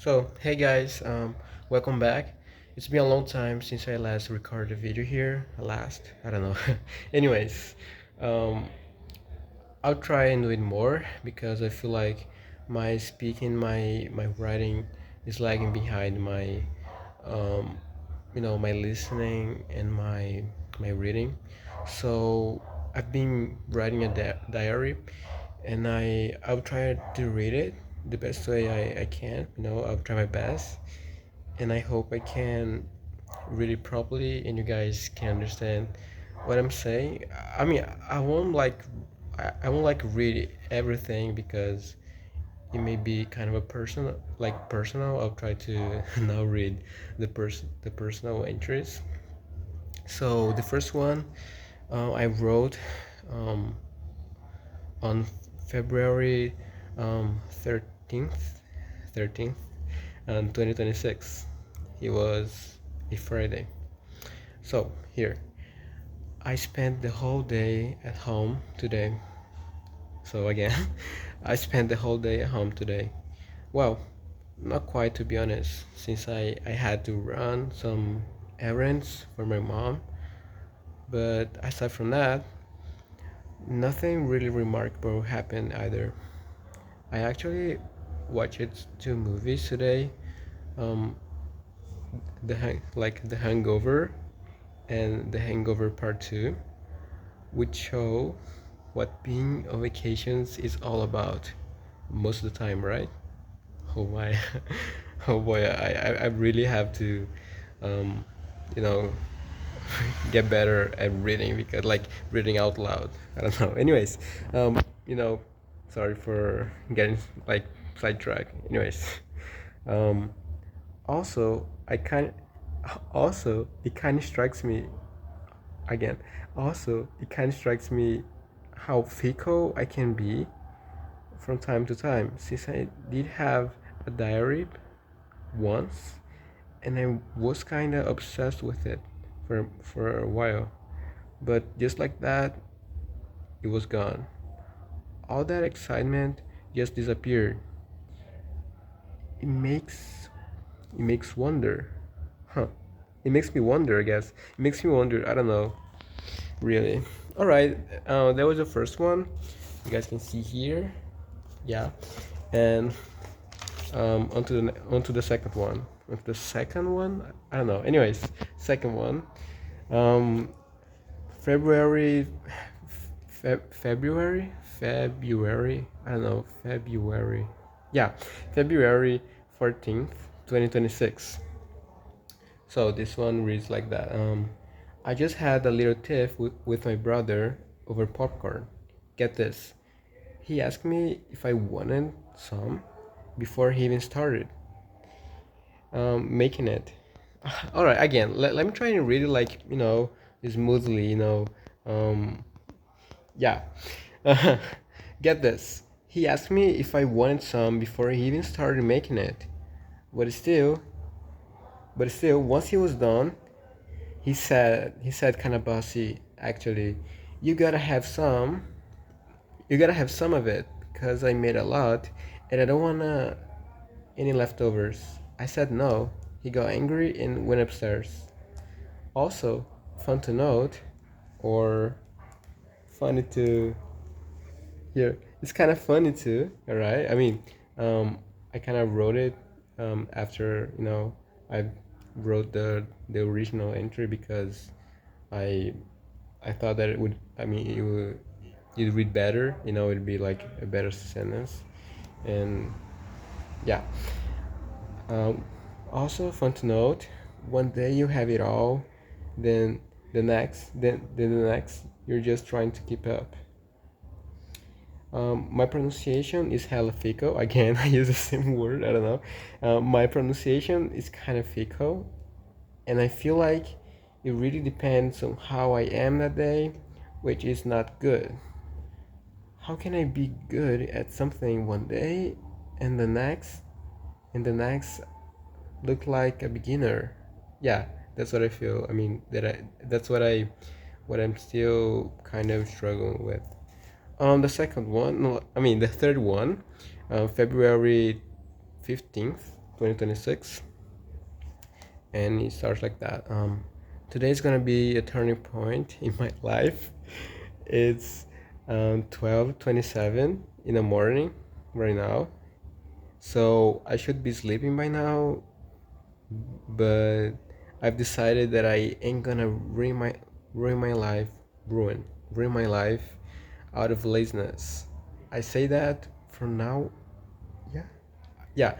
So, hey guys, welcome back. It's been a long time since I last recorded a video here. I don't know. Anyways, um, I'll try and do it more because I feel like my speaking, my writing is lagging behind um, my listening and my reading. So I've been writing a diary, and I'll try to read it the best way I can. I'll try my best, and I hope I can read it properly and you guys can understand what I'm saying. I mean, I won't like read everything because it may be kind of a personal. I'll try to now read the personal entries. So the first one I wrote um, on February 13th, 13th, 2026. It was a Friday. So here, I spent the whole day at home today. So again, I spent the whole day at home today. Well, not quite to be honest, since I had to run some errands for my mom. But aside from that, nothing really remarkable happened either. I actually watched two movies today. Um, the Hangover and the Hangover Part Two, which show what being on vacations is all about most of the time, right? Oh my, oh boy, I really have to, um, you know, get better at reading because like reading out loud. I don't know. Anyways, um, you know, sorry for getting like sidetracked. Anyways, um, also I kind, also it kind of strikes me again. Also, it kind of strikes me how fickle I can be from time to time. Since I did have a diary once, and I was kind of obsessed with it for a while. But just like that, it was gone. All that excitement just disappeared. It makes it makes wonder, huh? It makes me wonder. I guess it makes me wonder. I don't know, really. All right, that was the first one. You guys can see here, yeah, and onto the second one. Onto the second one, I don't know. Anyways, second one, um, February, February. I don't know. February. Yeah, February 14th, 2026. So this one reads like that. I just had a little tiff with my brother over popcorn. Get this. He asked me if I wanted some before he even started making it. All right, again, let me try and read it like, smoothly, yeah. Get this. He asked me if I wanted some before he even started making it. But still, once he was done, he said kind of bossy, actually, you gotta have some, you gotta have some of it, because I made a lot, and I don't wanna any leftovers. I said no. He got angry and went upstairs. Also, fun to note, or funny to hear. It's kind of funny too. All right. I mean, I kind of wrote it after I wrote the original entry because I I thought that it would. I mean, you'd read better. It'd be like a better sentence, and yeah. Um, Also, fun to note, one day you have it all, then then the next, you're just trying to keep up. My pronunciation is hella fickle. Again, I use the same word. I don't know. My pronunciation is kind of fickle, and I feel like it really depends on how I am that day, which is not good. How can I be good at something one day, and and the next look like a beginner? Yeah, that's what I feel. I mean, that's what I'm still kind of struggling with. The second one, no, I mean the third one, February 15th. 2026, and it starts like that. Today is gonna be a turning point in my life. It's 12:27 in the morning right now, so I should be sleeping by now, but I've decided that I ain't gonna ruin my life, ruin my life out of laziness. I say that from now, yeah, yeah.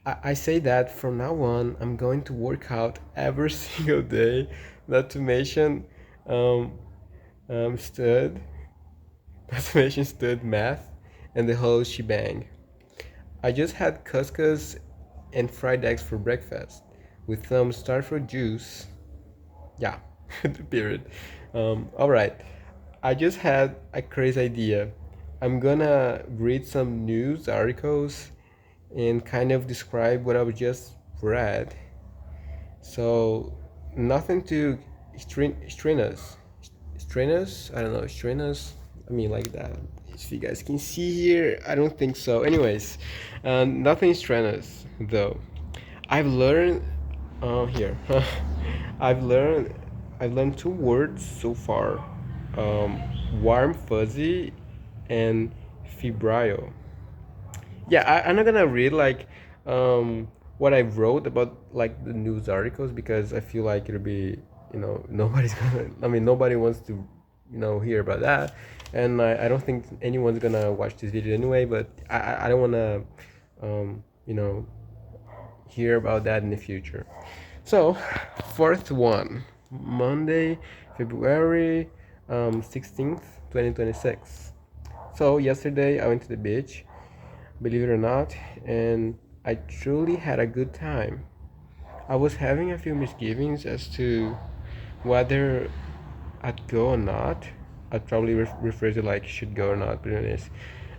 I say that from now on, I'm going to work out every single day. Not to mention, um, stud, not to mention stud math, and the whole shebang. I just had couscous and fried eggs for breakfast, with some starfruit juice. Yeah, the period. All right. I just had a crazy idea. I'm gonna read some news articles and kind of describe what I've just read. So nothing to strain us. I don't know, strain us. I mean, like that. If you guys can see here, I don't think so. Anyways, nothing strain us though. I've learned here. I've learned I've learned two words so far. Um, warm fuzzy and febrile. Yeah, I'm not gonna read like what I wrote about like the news articles because I feel like it'll be nobody's gonna I mean nobody wants to hear about that, and I don't think anyone's gonna watch this video anyway. But I don't wanna um, you know hear about that in the future. So, fourth one, Monday, February 16th, 2026. So, yesterday I went to the beach, believe it or not, and I truly had a good time. I was having a few misgivings as to whether I'd go or not. I'd probably rephrase it like should go or not, but anyways.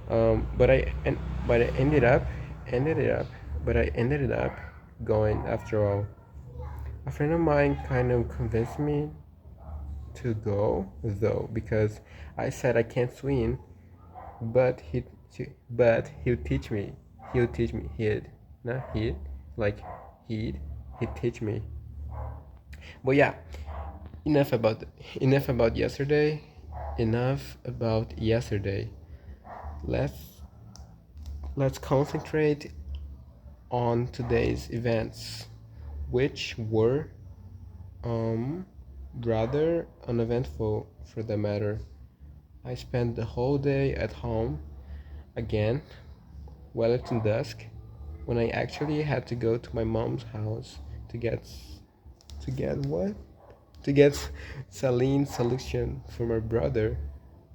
But I ended it up, but I ended it up going after all. A friend of mine kind of convinced me to go though because I said I can't swim, but he'll teach me. He'll teach me. He'd not he'd like he'd he'd teach me. But yeah, enough about enough about yesterday. Enough about yesterday. Let's let's concentrate on today's events, which were um rather uneventful for the matter. I spent the whole day at home again, well it's in dusk, when I actually had to go to my mom's house to get what? To get saline solution for my brother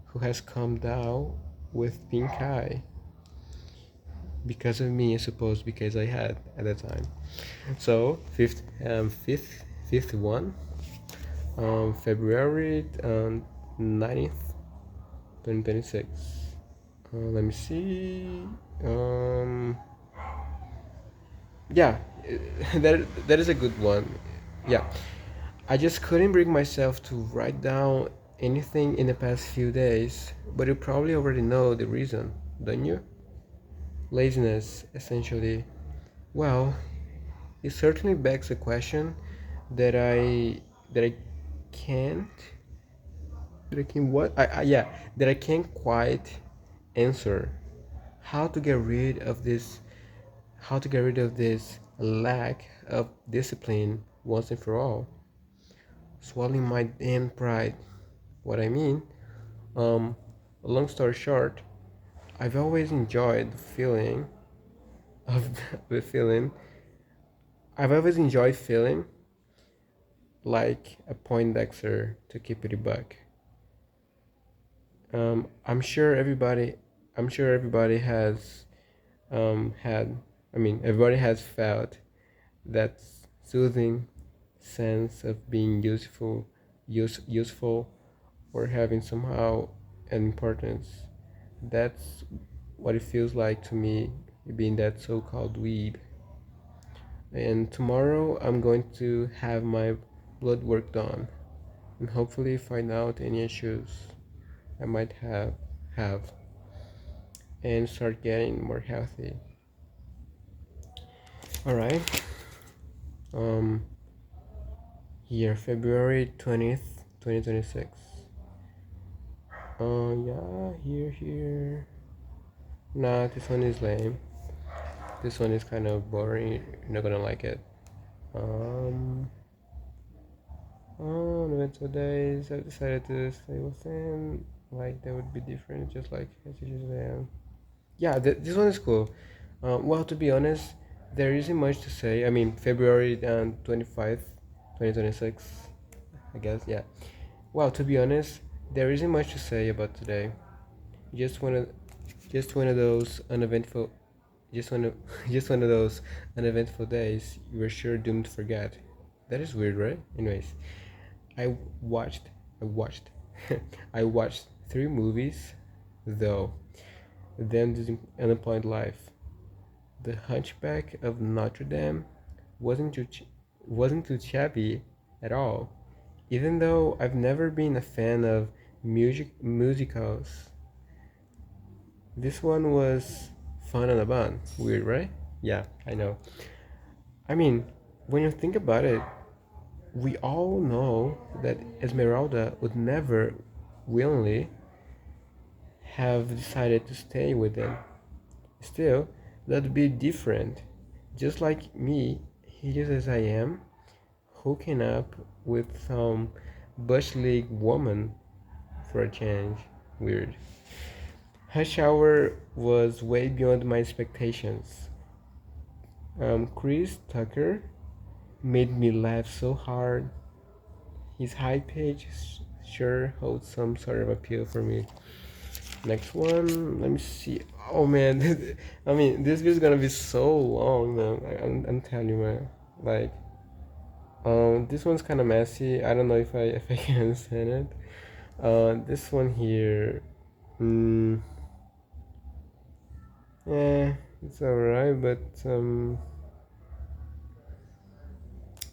who has come down with pink eye because of me, I suppose, because I had at the time. So fifth one, February 9th, 2026. Let me see. Um, yeah, that is a good one. Yeah, I just couldn't bring myself to write down anything in the past few days, but you probably already know the reason, don't you? Laziness, essentially. Well, it certainly begs a question that I can't that I can what I yeah that I can't quite answer. How to get rid of this? How to get rid of this lack of discipline once and for all? Swallowing my damn pride. What I mean, um, long story short, I've always enjoyed the feeling of the feeling. I've always enjoyed feeling like a Poindexter to keep it a buck. Um, I'm sure everybody, I'm sure everybody has had. I mean, everybody has felt that soothing sense of being useful, or having somehow an importance. That's what it feels like to me being that so-called weeb. And tomorrow I'm going to have my blood work done and hopefully find out any issues I might have and start getting more healthy. All right. Um, Here, February 20th, 2026. Yeah, here. Nah, this one is lame. This one is kind of boring. You're not gonna like it. Um, on eventful days, I've decided to stay within. Like, they would be different, just like as you usually am. Yeah, this one is cool. Well, to be honest, there isn't much to say. I mean, February 25th, 2026, I guess, yeah. Well, to be honest, there isn't much to say about today. Just one of, just one of those uneventful, just one of, just one of those uneventful days you were sure doomed to forget. That is weird, right? Anyways, I watched, I watched, I watched three movies, though. Then this unemployed life. The Hunchback of Notre Dame wasn't too shabby at all. Even though I've never been a fan of musicals, this one was fun on a bun. Weird, right? Yeah, I know. I mean, when you think about it, we all know that Esmeralda would never willingly have decided to stay with them. Still, that'd be different. Just like me, hideous as I am, hooking up with some bush league woman for a change. Weird. Her shower was way beyond my expectations. Chris Tucker made me laugh so hard. His high pitch sure holds some sort of appeal for me. Next one, let me see. Oh man, I mean, this video is gonna be so long, man. I'm telling you, man. Like, this one's kind of messy. I don't know if I can understand it. This one here, mm, yeah, it's alright, but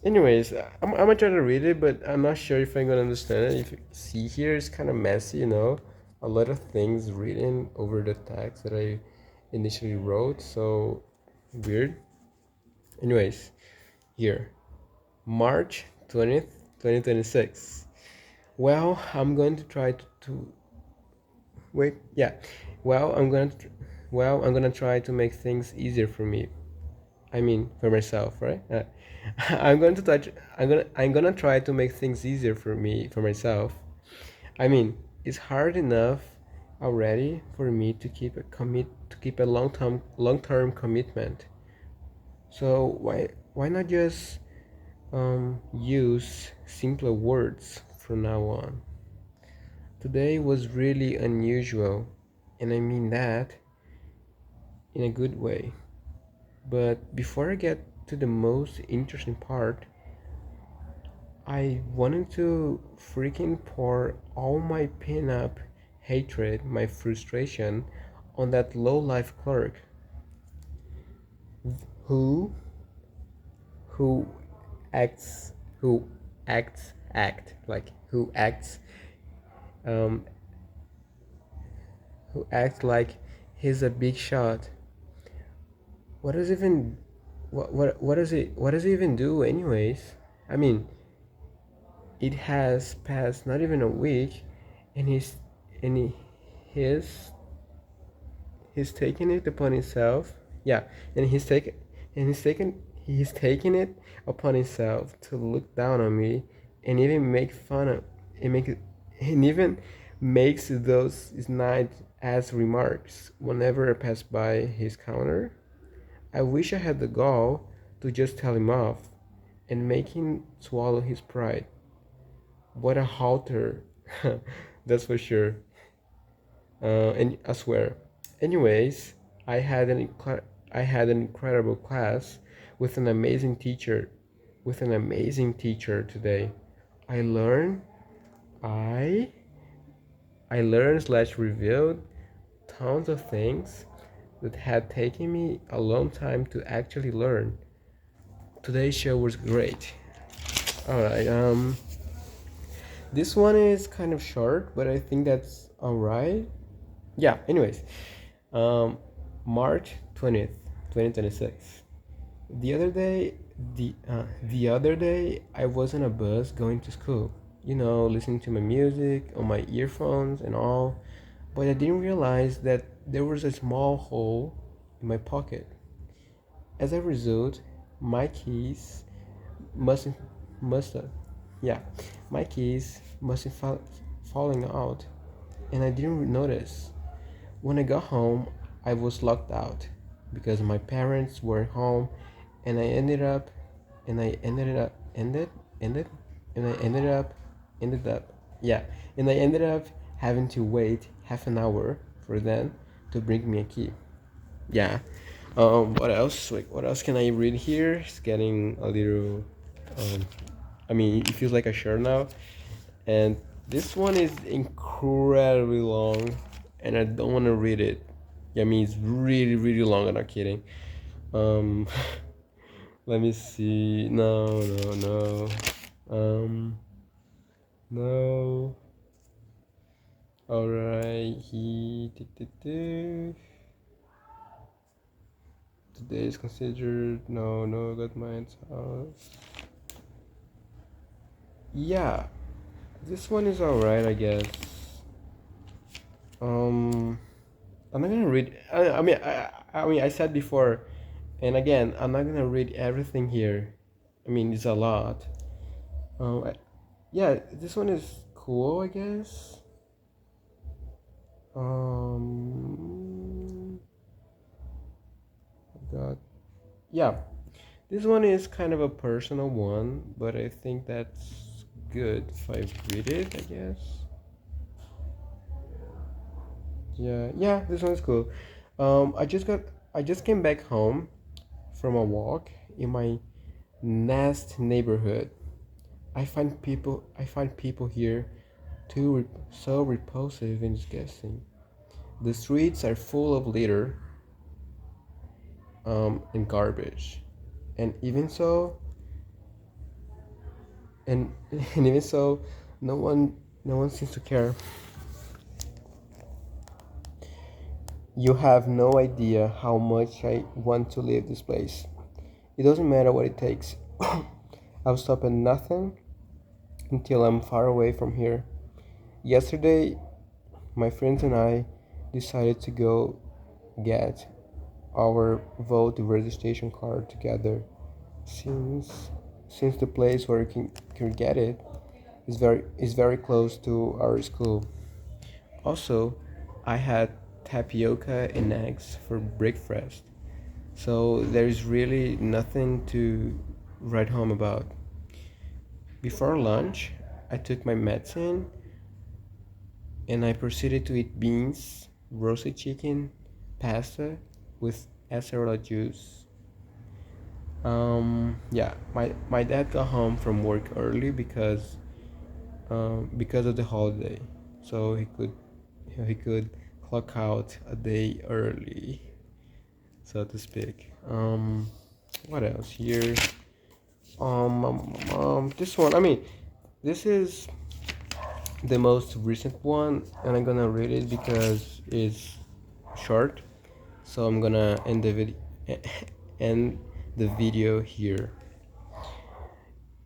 anyways, I'm gonna try to read it, but I'm not sure if I'm gonna understand it. If you see here, it's kind of messy, you know, a lot of things written over the text that I initially wrote, so weird. Anyways, here, March 20th, 2026. Well, I'm going to try to wait. Yeah, well, I'm gonna try to make things easier for me. I mean, for myself, right? I'm gonna try to make things easier for me, for myself. I mean, it's hard enough already for me to keep a long term commitment. So why not just use simpler words from now on? Today was really unusual, and I mean that in a good way. But before I get to the most interesting part, I wanted to freaking pour all my pin-up hatred, my frustration on that low-life clerk who who acts who um who acts like he's a big shot. What does even what does it even do anyways? I mean, it has passed not even a week, and and he, he's he's taken it upon himself. Yeah, and he's taken it upon himself to look down on me and even make fun of and make and even makes those snide ass remarks whenever I pass by his counter. I wish I had the gall to just tell him off and make him swallow his pride. What a halter, that's for sure. And I swear. Anyways, I had an incredible class with an amazing teacher, today. I learned, I I learned slash revealed tons of things that had taken me a long time to actually learn. Today's show was great. All right, this one is kind of short, but I think that's all right. Yeah. Anyways, um, March 20th, 2026. The other day, the other day, I was on a bus going to school. Listening to my music on my earphones and all. But I didn't realize that there was a small hole in my pocket. As a result, my keys must must have, yeah, my keys must have falling out, and I didn't notice. When I got home, I was locked out because my parents were home, and I ended up, and I ended up, ended, and I ended up, yeah, and I ended up having to wait half an hour for them to bring me a key. Yeah. What else? Like, what else can I read here? It's getting a little. Um, I mean, it feels like a short now, and this one is incredibly long, and I don't want to read it. Yeah, I mean, it's really, really long. I'm not kidding. Um, let me see. No, no, no. No. All right. Today is considered. No, no. Got mine's house. Yeah, this one is all right, I guess. Um, I'm not gonna read. I said before, and again, I'm not gonna read everything here. I mean, it's a lot. I, yeah, this one is cool, I guess. Um, God, yeah, this one is kind of a personal one, but I think that's good if I read it, I guess. Yeah, yeah, this one's cool. I just came back home from a walk in my Nest neighborhood. I find people here so repulsive and disgusting. The streets are full of litter, and garbage, and even so, and and even so, no one no one seems to care. You have no idea how much I want to leave this place. It doesn't matter what it takes. I'll stop at nothing until I'm far away from here. Yesterday, my friends and I decided to go get our vote registration card together since since the place where you can get it is very close to our school. Also, I had tapioca and eggs for breakfast, so there is really nothing to write home about. Before lunch, I took my medicine and I proceeded to eat beans, roasted chicken, pasta with acerola juice. Yeah, my dad got home from work early because of the holiday, so he could clock out a day early, so to speak. What else here? This one. I mean, this is the most recent one, and I'm gonna read it because it's short. So I'm gonna end the video end the video here.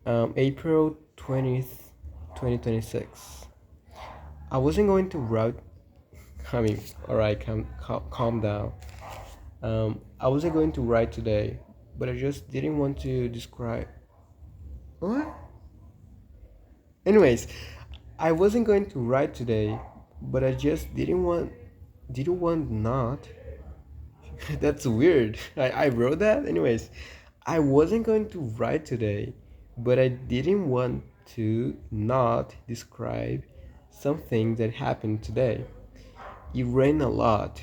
April 20th, 2026. I wasn't going to write. I mean, all right, calm down. I wasn't going to write today, but I just didn't want to describe. What? Anyways, I wasn't going to write today, but I just didn't want not. That's weird. I wrote that. Anyways, I wasn't going to write today, but I didn't want to not describe something that happened today. It rained a lot,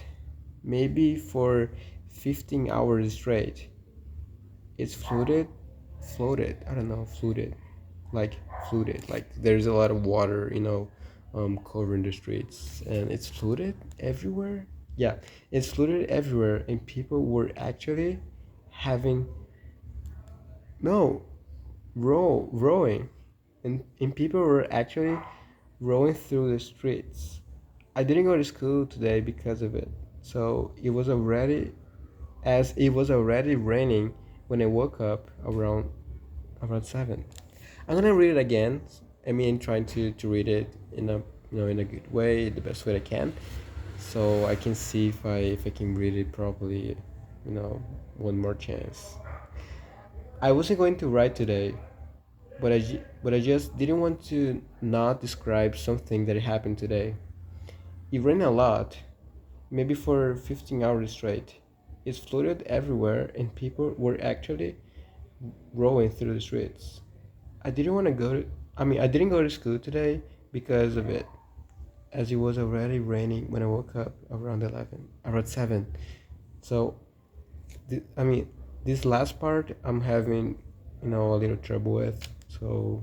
maybe for 15 hours straight. It's I don't know, like flooded, like there's a lot of water, covering the streets, and it's flooded everywhere. Yeah, it's flooded everywhere, and people were actually having no rowing, and people were actually rowing through the streets. I didn't go to school today because of it, so it was already raining when I woke up around 7. I'm gonna read it again. I mean, trying to read it in a in a good way, the best way I can, so I can see if I can read it properly. One more chance. I wasn't going to write today, but I just didn't want to not describe something that happened today. It rained a lot, maybe for 15 hours straight. It flooded everywhere, and people were actually rowing through the streets. I didn't want to go to, I didn't go to school today because of it, as it was already raining when I woke up around 7. So, this last part I'm having, a little trouble with. So,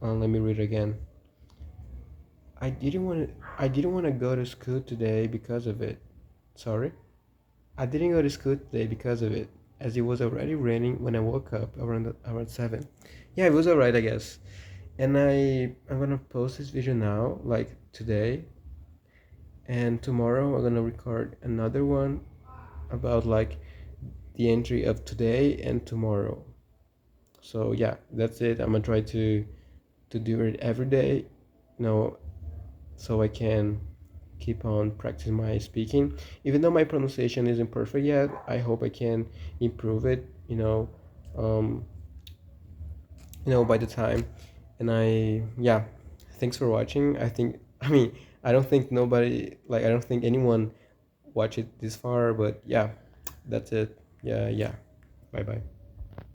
let me read again. I didn't want to go to school today because of it. Sorry. I didn't go to school today because of it, as it was already raining when I woke up around 7. Yeah, it was alright, I guess. And I'm gonna post this video now, like today, and tomorrow I'm gonna record another one about like the entry of today and tomorrow. So yeah, that's it. I'm gonna try to do it every day, you know, so I can keep on practicing my speaking. Even though my pronunciation isn't perfect yet, I hope I can improve it, um, by the time. And yeah, thanks for watching. I don't think I don't think anyone watched it this far, but yeah, that's it. Yeah, yeah. Bye bye.